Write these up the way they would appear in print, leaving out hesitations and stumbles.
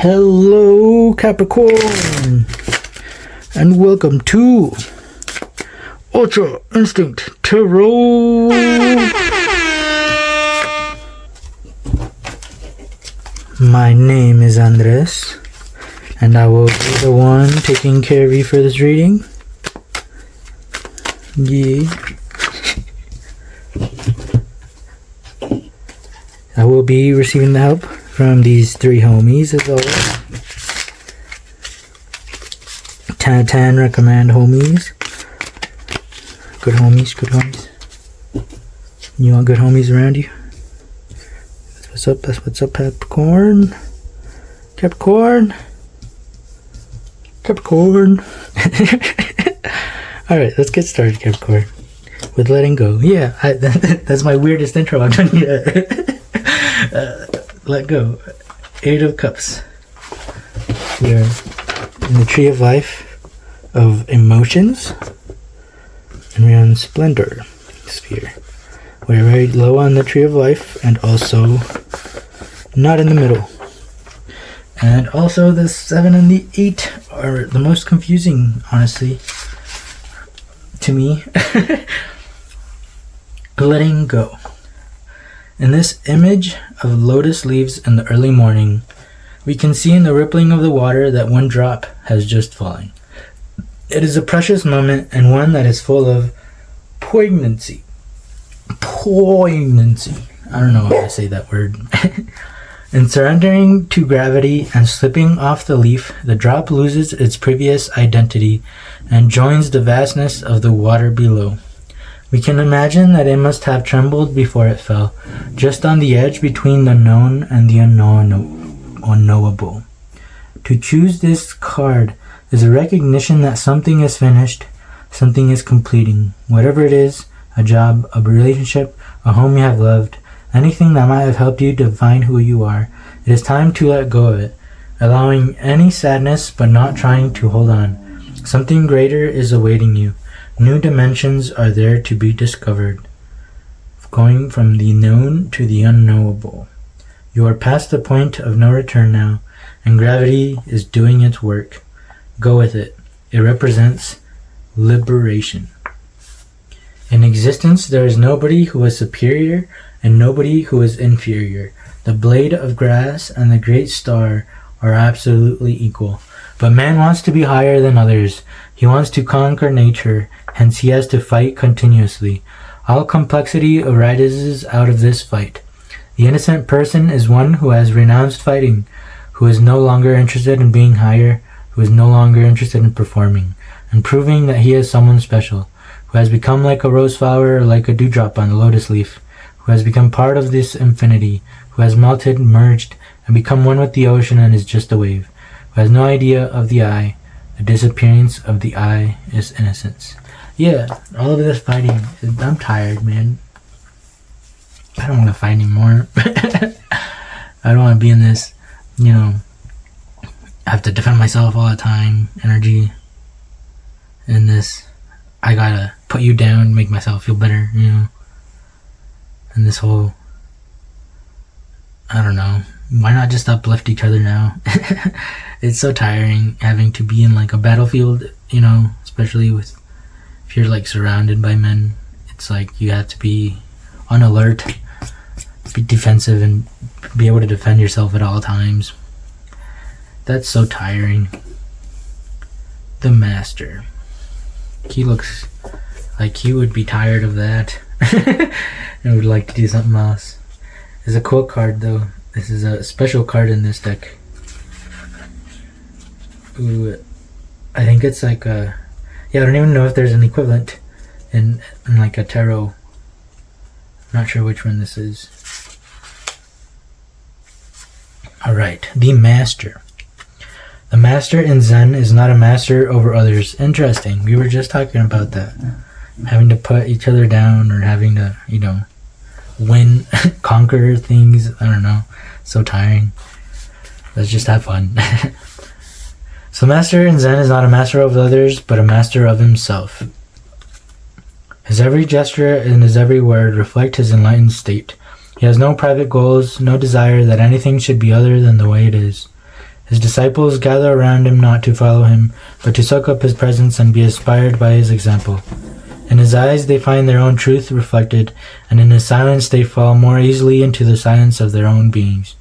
Hello Capricorn, and welcome to Ultra Instinct Tarot. My name is Andres, and I will be the one taking care of you for this reading. Yeah. I will be receiving the help from these three homies as always. 10 out of 10 recommend homies. Good homies, good homies. You want good homies around you? That's what's up, Capricorn. Capricorn. Alright, let's get started, Capricorn. With letting go. Yeah, that's my weirdest intro I've done yet. Let go. 8 of Cups. We are in the Tree of Life of Emotions, and we're on Splendor Sphere. We're very low on the Tree of Life, and also not in the middle. And also the 7 and the 8 are the most confusing, honestly, to me. Letting go. In this image of lotus leaves in the early morning, we can see in the rippling of the water that one drop has just fallen. It is a precious moment, and one that is full of poignancy. Poignancy. I don't know how to say that word. In surrendering to gravity and slipping off the leaf, the drop loses its previous identity and joins the vastness of the water below. We can imagine that it must have trembled before it fell, just on the edge between the known and the unknowable. To choose this card is a recognition that something is finished, something is completing. Whatever it is, a job, a relationship, a home you have loved, anything that might have helped you define who you are, it is time to let go of it, allowing any sadness but not trying to hold on. Something greater is awaiting you. New dimensions are there to be discovered, going from the known to the unknowable. You are past the point of no return now, and gravity is doing its work. Go with it. It represents liberation. In existence, there is nobody who is superior and nobody who is inferior. The blade of grass and the great star are absolutely equal. But man wants to be higher than others. He wants to conquer nature, hence he has to fight continuously. All complexity arises out of this fight. The innocent person is one who has renounced fighting, who is no longer interested in being higher, who is no longer interested in performing, and proving that he is someone special, who has become like a rose flower or like a dewdrop on the lotus leaf, who has become part of this infinity, who has melted, merged, and become one with the ocean and is just a wave, who has no idea of the I. The disappearance of the I is innocence. Yeah, all of this fighting, I'm tired, man. I don't want to fight anymore. I don't want to be in this, I have to defend myself all the time, energy. In this, I gotta put you down, make myself feel better, And this whole, I don't know, why not just uplift each other now? It's so tiring having to be in like a battlefield, especially if you're like surrounded by men. It's like you have to be on alert, be defensive, and be able to defend yourself at all times. That's so tiring. The Master. He looks like he would be tired of that and would like to do something else. There's a cool card though. This is a special card in this deck. Ooh, I think it's like a... Yeah, I don't even know if there's an equivalent in like a tarot. I'm not sure which one this is. Alright, the Master. The Master in Zen is not a master over others. Interesting. We were just talking about that. Having to put each other down or having to, win, conquer things. I don't know. So tiring. Let's just have fun. So Master in Zen is not a master of others, but a master of himself. His every gesture and his every word reflect his enlightened state. He has no private goals, no desire that anything should be other than the way it is. His disciples gather around him not to follow him, but to soak up his presence and be inspired by his example. In his eyes they find their own truth reflected, and in his silence they fall more easily into the silence of their own beings.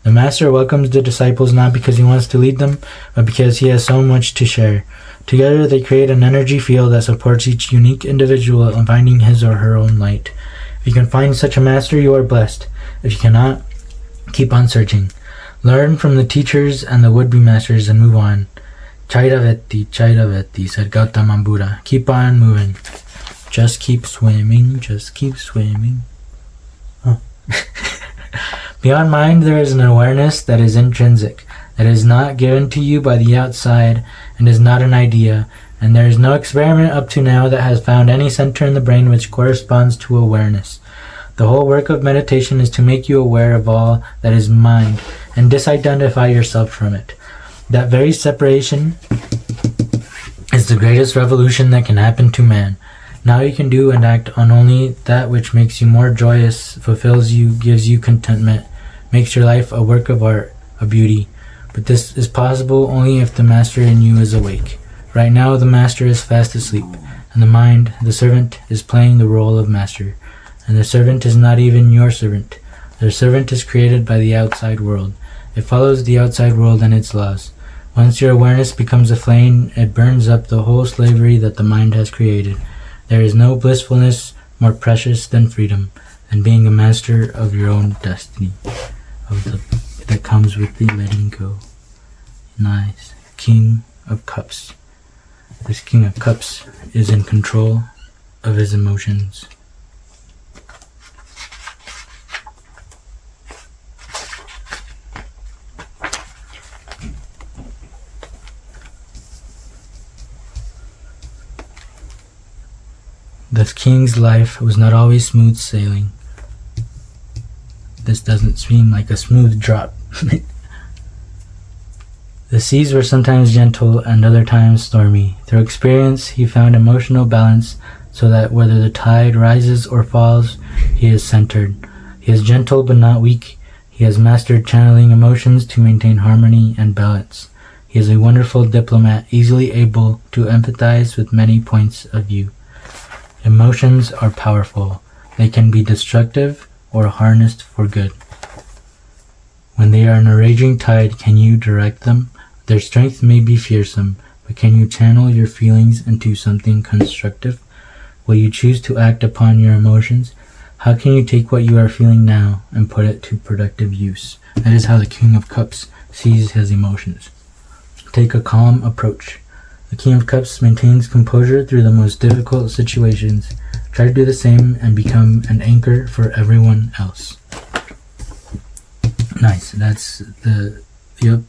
The Master welcomes the disciples not because he wants to lead them, but because he has so much to share. Together they create an energy field that supports each unique individual in finding his or her own light. If you can find such a master, you are blessed. If you cannot, keep on searching. Learn from the teachers and the would-be masters and move on. Chaitaveti, said Gautama Buddha. Keep on moving. Just keep swimming, just keep swimming. Oh. Beyond mind, there is an awareness that is intrinsic, that is not given to you by the outside, and is not an idea, and there is no experiment up to now that has found any center in the brain which corresponds to awareness. The whole work of meditation is to make you aware of all that is mind, and disidentify yourself from it. That very separation is the greatest revolution that can happen to man. Now you can do and act on only that which makes you more joyous, fulfills you, gives you contentment, makes your life a work of art, a beauty. But this is possible only if the master in you is awake. Right now the master is fast asleep, and the mind, the servant, is playing the role of master. And the servant is not even your servant. The servant is created by the outside world. It follows the outside world and its laws. Once your awareness becomes a flame, it burns up the whole slavery that the mind has created. There is no blissfulness more precious than freedom, than being a master of your own destiny, that comes with the letting go. Nice. King of Cups. This King of Cups is in control of his emotions. The king's life was not always smooth sailing. This doesn't seem like a smooth drop. The seas were sometimes gentle and other times stormy. Through experience, he found emotional balance so that whether the tide rises or falls, he is centered. He is gentle but not weak. He has mastered channeling emotions to maintain harmony and balance. He is a wonderful diplomat, easily able to empathize with many points of view. Emotions are powerful. They can be destructive or harnessed for good. When they are in a raging tide, can you direct them? Their strength may be fearsome, but can you channel your feelings into something constructive? Will you choose to act upon your emotions? How can you take what you are feeling now and put it to productive use? That is how the King of Cups sees his emotions. Take a calm approach. The King of Cups maintains composure through the most difficult situations. Try to do the same and become an anchor for everyone else. Nice. That's the... Yep.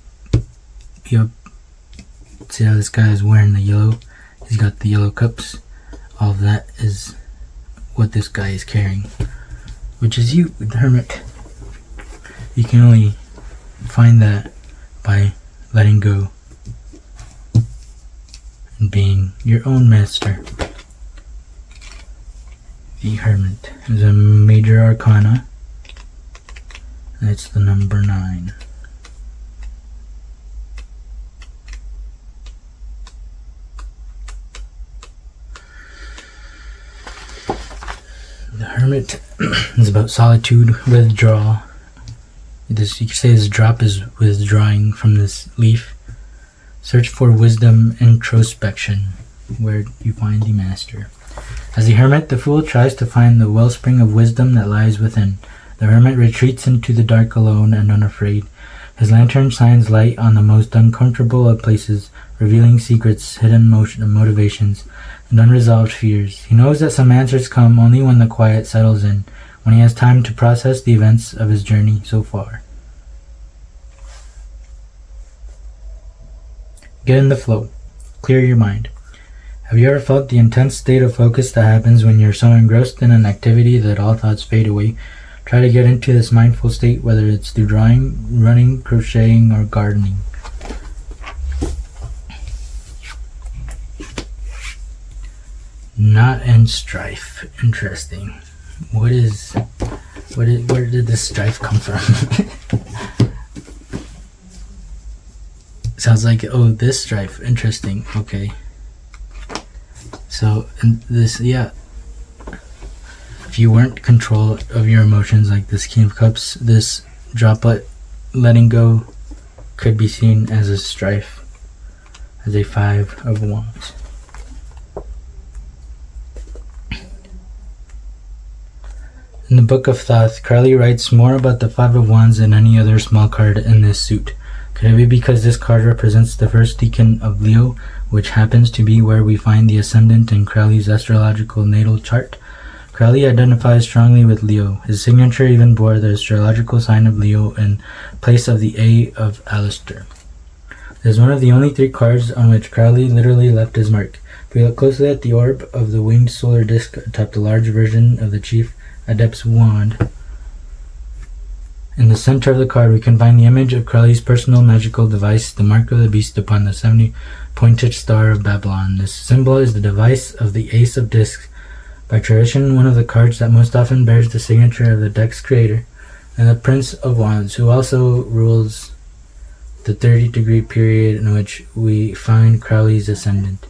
See how this guy is wearing the yellow? He's got the yellow cups. All of that is what this guy is carrying. Which is you, the Hermit. You can only find that by letting go and being your own master. The Hermit is a major arcana, and it's the number 9. The Hermit is about solitude, withdrawal. This, you could say this drop is withdrawing from this leaf. Search for wisdom, introspection, where you find the master. As the hermit, the fool tries to find the wellspring of wisdom that lies within. The hermit retreats into the dark alone and unafraid. His lantern shines light on the most uncomfortable of places, revealing secrets, hidden motivations, and unresolved fears. He knows that some answers come only when the quiet settles in, when he has time to process the events of his journey so far. Get in the flow. Clear your mind. Have you ever felt the intense state of focus that happens when you're so engrossed in an activity that all thoughts fade away? Try to get into this mindful state, whether it's through drawing, running, crocheting, or gardening. Not in strife. Interesting. Where did this strife come from? sounds like, oh, this strife, interesting. Okay. So, and this, yeah. If you weren't in control of your emotions, like this King of Cups, this droplet letting go could be seen as a strife, as a 5 of Wands. In the Book of Thoth, Crowley writes more about the 5 of Wands than any other small card in this suit. Could it be because this card represents the first decan of Leo, which happens to be where we find the ascendant in Crowley's astrological natal chart? Crowley identifies strongly with Leo. His signature even bore the astrological sign of Leo in place of the A of Aleister. It is one of the only 3 cards on which Crowley literally left his mark. If we look closely at the orb of the winged solar disc atop the large version of the Chief Adept's wand, in the center of the card we can find the image of Crowley's personal magical device, the mark of the beast upon the 70-pointed star of Babylon. This symbol is the device of the Ace of Discs, by tradition one of the cards that most often bears the signature of the deck's creator, and the Prince of Wands, who also rules the 30-degree period in which we find Crowley's ascendant.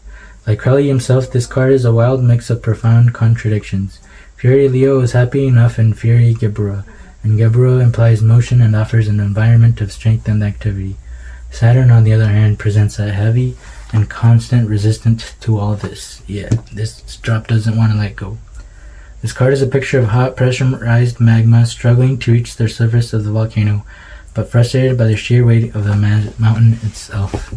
Like Crowley himself, this card is a wild mix of profound contradictions. Fury Leo is happy enough in Fury Geburah, and Geburah implies motion and offers an environment of strength and activity. Saturn, on the other hand, presents a heavy and constant resistance to all this. Yeah, this drop doesn't want to let go. This card is a picture of hot, pressurized magma struggling to reach the surface of the volcano, but frustrated by the sheer weight of the mountain itself.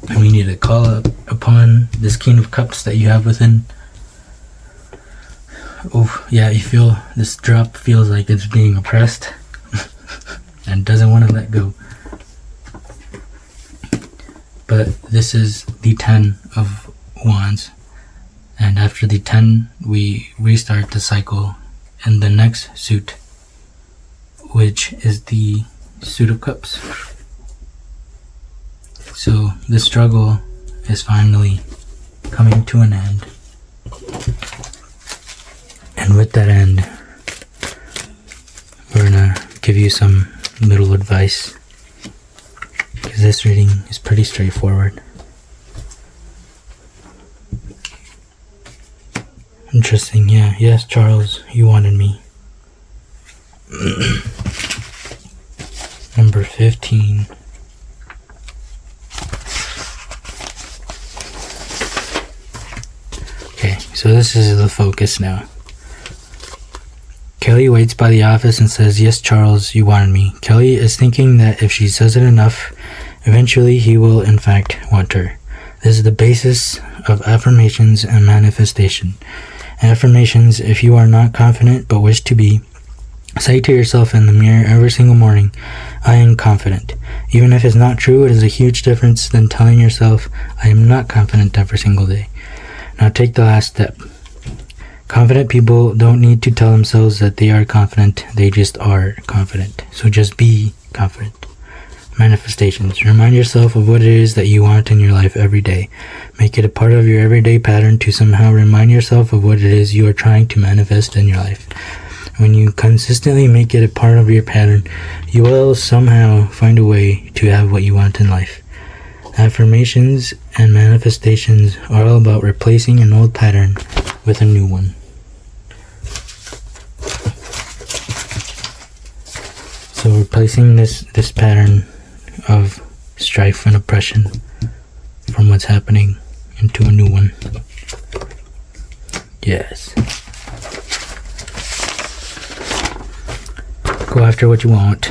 And we need to call upon this King of Cups that you have within. Oh, yeah, you feel this drop feels like it's being oppressed and doesn't want to let go. But this is the 10 of Wands, and after the 10 we restart the cycle in the next suit, which is the Suit of Cups. So the struggle is finally coming to an end, and with that end we're gonna give you some little advice, because this reading is pretty straightforward. Interesting, yeah. Yes, Charles, you wanted me. Number 15. Okay, so this is the focus now. Kelly waits by the office and says, "Yes, Charles, you wanted me." Kelly is thinking that if she says it enough, eventually he will in fact want her. This is the basis of affirmations and manifestation. Affirmations: if you are not confident but wish to be, say to yourself in the mirror every single morning, "I am confident." Even if it's not true, it is a huge difference than telling yourself, "I am not confident" every single day. Now take the last step. Confident people don't need to tell themselves that they are confident, they just are confident. So just be confident. Manifestations. Remind yourself of what it is that you want in your life every day. Make it a part of your everyday pattern to somehow remind yourself of what it is you are trying to manifest in your life. When you consistently make it a part of your pattern, you will somehow find a way to have what you want in life. Affirmations and manifestations are all about replacing an old pattern with a new one. So replacing this pattern of strife and oppression from what's happening into a new one. Yes. Go after what you want.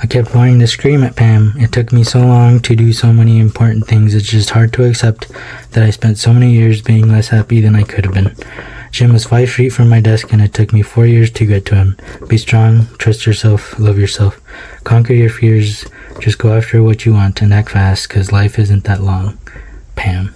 I kept wanting to scream at Pam. It took me so long to do so many important things. It's just hard to accept that I spent so many years being less happy than I could have been. Jim was 5 feet from my desk and it took me 4 years to get to him. Be strong, trust yourself, love yourself. Conquer your fears, just go after what you want and act fast, cause life isn't that long. Pam.